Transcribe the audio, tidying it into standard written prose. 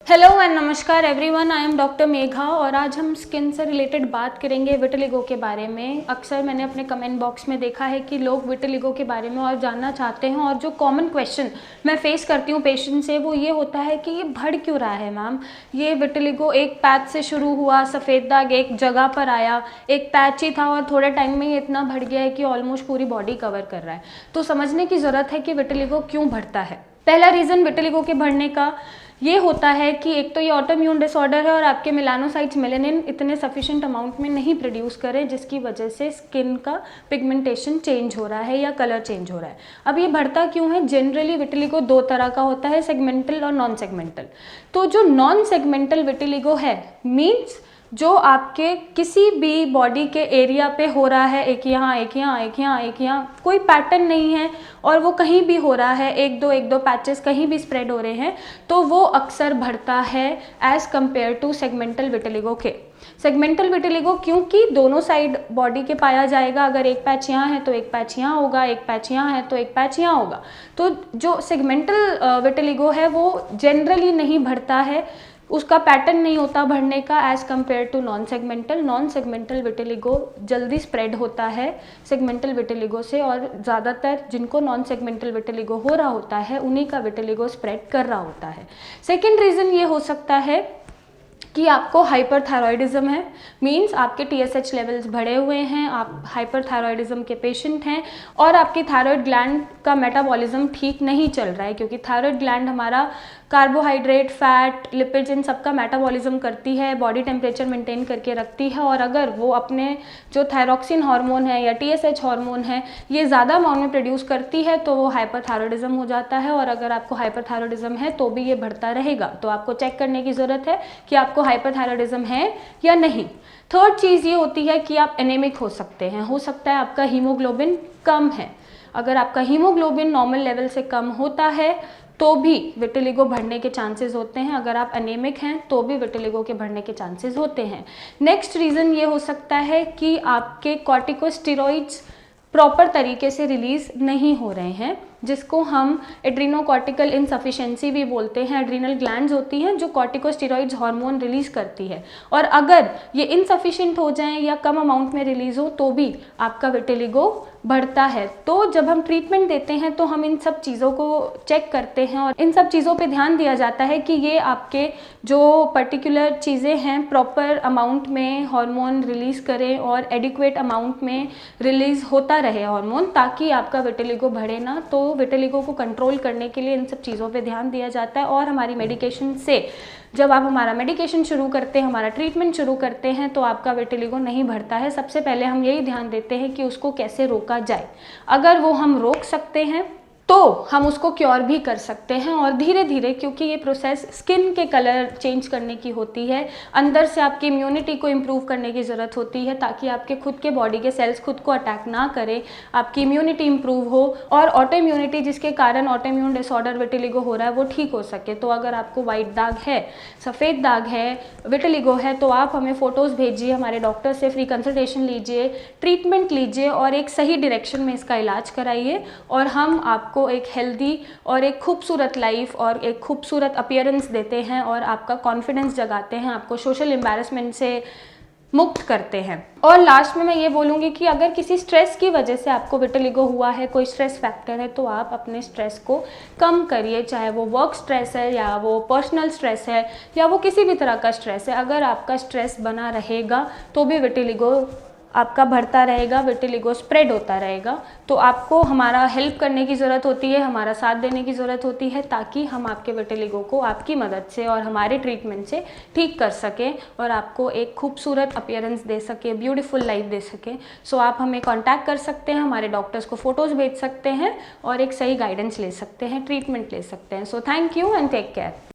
Hello and नमस्कार everyone, I am doctor Megha और आज हम स्किन से रिलेटेड बात करेंगे विटिलिगो के बारे में। अक्सर मैंने अपने कमेंट बॉक्स में देखा है कि लोग विटिलिगो के बारे में और जानना चाहते हैं और जो कॉमन क्वेश्चन मैं फेस करती हूँ पेशेंट से वो ये होता है कि ये बढ़ क्यों रहा है मैम। ये विटिलिगो एक पैच से शुरू हुआ, सफ़ेद दाग एक जगह पर आया, एक पैच ही था और थोड़े टाइम में ये इतना बढ़ गया है कि ऑलमोस्ट पूरी बॉडी कवर कर रहा है। तो समझने की ज़रूरत है कि विटिलिगो क्यों बढ़ता है। पहला रीज़न विटिलिगो के बढ़ने का ये होता है कि एक तो ये ऑटोइम्यून डिसऑर्डर है और आपके मेलानोसाइट्स मेलेनिन इतने सफिशिएंट अमाउंट में नहीं प्रोड्यूस करें, जिसकी वजह से स्किन का पिगमेंटेशन चेंज हो रहा है या कलर चेंज हो रहा है। अब ये बढ़ता क्यों है? जनरली विटिलिगो दो तरह का होता है, सेगमेंटल और नॉन सेगमेंटल। तो जो नॉन सेगमेंटल विटिलिगो है मीन्स जो आपके किसी भी बॉडी के एरिया पे हो रहा है, एक यहाँ एक यहाँ एक यहाँ एक यहाँ, कोई पैटर्न नहीं है और वो कहीं भी हो रहा है, एक दो पैचेस कहीं भी स्प्रेड हो रहे हैं, तो वो अक्सर बढ़ता है as compared to segmental vitiligo के। सेगमेंटल विटिलिगो क्योंकि दोनों साइड बॉडी के पाया जाएगा, अगर एक पैच यहाँ है तो एक पैच यहाँ होगा, एक पैच यहाँ है तो एक पैच यहाँ होगा। तो जो सेगमेंटल विटिलिगो है वो जनरली नहीं बढ़ता है, उसका पैटर्न नहीं होता बढ़ने का as compare to non segmental. Non segmental vitiligo जल्दी स्प्रेड होता है सेगमेंटल विटिलिगो से और ज़्यादातर जिनको नॉन सेगमेंटल विटिलिगो हो रहा होता है उन्हीं का विटिलिगो स्प्रेड कर रहा होता है। सेकेंड रीज़न ये हो सकता है कि आपको हाइपरथायरॉयडिज्म है, मींस आपके TSH लेवल्स बढ़े हुए हैं, आप हाइपरथायरॉयडिज्म के पेशेंट हैं और आपकी थायराइड ग्लैंड का मेटाबॉलिज्म ठीक नहीं चल रहा है, क्योंकि थायराइड ग्लैंड हमारा कार्बोहाइड्रेट, फैट, लिपिड्स इन सबका मेटाबॉलिज्म करती है, बॉडी टेम्परेचर मेंटेन करके रखती है और अगर वो अपने जो थायरॉक्सिन हार्मोन है या TSH हार्मोन है ये ज़्यादा अमाउंट में प्रोड्यूस करती है तो वो हाइपरथायरॉयडिज्म हो जाता है और अगर आपको हाइपरथायरॉयडिज्म है तो भी ये बढ़ता रहेगा। तो आपको चेक करने की ज़रूरत है कि आपको हाइपरथायरॉयडिज्म है या नहीं। थर्ड चीज़ ये होती है कि आप एनेमिक हो सकते हैं, हो सकता है आपका हीमोग्लोबिन कम है। अगर आपका हीमोग्लोबिन नॉर्मल लेवल से कम होता है तो भी विटिलिगो बढ़ने के चांसेस होते हैं, अगर आप एनेमिक हैं तो भी विटिलिगो के बढ़ने के चांसेस होते हैं। नेक्स्ट रीज़न ये हो सकता है कि आपके कॉर्टिकोस्टेरॉइड्स प्रॉपर तरीके से रिलीज़ नहीं हो रहे हैं, जिसको हम एड्रीनोकॉर्टिकल इनसफिशिएंसी भी बोलते हैं। एड्रीनल ग्लैंड्स होती हैं जो कॉर्टिकोस्टेरॉइड्स हार्मोन रिलीज़ करती है और अगर ये इनसफिशिएंट हो जाएं या कम अमाउंट में रिलीज़ हो तो भी आपका विटिलिगो बढ़ता है। तो जब हम ट्रीटमेंट देते हैं तो हम इन सब चीज़ों को चेक करते हैं और इन सब चीज़ों पे ध्यान दिया जाता है कि ये आपके जो पर्टिकुलर चीज़ें हैं प्रॉपर अमाउंट में हार्मोन रिलीज़ करें और एडिक्वेट अमाउंट में रिलीज़ होता रहे हार्मोन, ताकि आपका विटिलिगो बढ़े ना। तो विटिलिगो को कंट्रोल करने के लिए इन सब चीज़ों पे ध्यान दिया जाता है और हमारी मेडिकेशन से जब आप हमारा मेडिकेशन शुरू करते हैं, हमारा ट्रीटमेंट शुरू करते हैं तो आपका विटिलिगो नहीं बढ़ता है। सबसे पहले हम यही ध्यान देते हैं कि उसको कैसे रोका जाए। अगर वो हम रोक सकते हैं तो हम उसको क्योर भी कर सकते हैं और धीरे धीरे, क्योंकि ये प्रोसेस स्किन के कलर चेंज करने की होती है, अंदर से आपकी इम्यूनिटी को इम्प्रूव करने की ज़रूरत होती है ताकि आपके खुद के बॉडी के सेल्स खुद को अटैक ना करें, आपकी इम्यूनिटी इम्प्रूव हो और ऑटो इम्यूनिटी जिसके कारण ऑटोइम्यून डिसऑर्डर विटिलिगो हो रहा है वो ठीक हो सके। तो अगर आपको वाइट दाग है, सफ़ेद दाग है, विटिलिगो है तो आप हमें फ़ोटोज़ भेजिए, हमारे डॉक्टर से फ्री कंसल्टेशन लीजिए, ट्रीटमेंट लीजिए और एक सही डायरेक्शन में इसका इलाज कराइए और हम आपको एक हेल्दी और एक खूबसूरत लाइफ और एक खूबसूरत अपीयरेंस देते हैं और आपका कॉन्फिडेंस जगाते हैं, आपको सोशल एम्बैरेसमेंट से मुक्त करते हैं। और लास्ट में मैं ये बोलूँगी कि अगर किसी स्ट्रेस की वजह से आपको विटिलिगो हुआ है, कोई स्ट्रेस फैक्टर है, तो आप अपने स्ट्रेस को कम करिए, चाहे वो वर्क स्ट्रेस है या वो पर्सनल स्ट्रेस है या वो किसी भी तरह का स्ट्रेस है। अगर आपका स्ट्रेस बना रहेगा तो भी विटिलिगो आपका बढ़ता रहेगा, विटिलिगो स्प्रेड होता रहेगा। तो आपको हमारा हेल्प करने की ज़रूरत होती है, हमारा साथ देने की ज़रूरत होती है ताकि हम आपके विटिलिगो को आपकी मदद से और हमारे ट्रीटमेंट से ठीक कर सकें और आपको एक खूबसूरत अपीयरेंस दे सके, ब्यूटीफुल लाइफ दे सके। सो आप हमें कांटेक्ट कर सकते हैं, हमारे डॉक्टर्स को फ़ोटोज़ भेज सकते हैं और एक सही गाइडेंस ले सकते हैं, ट्रीटमेंट ले सकते हैं। So thank you and take care.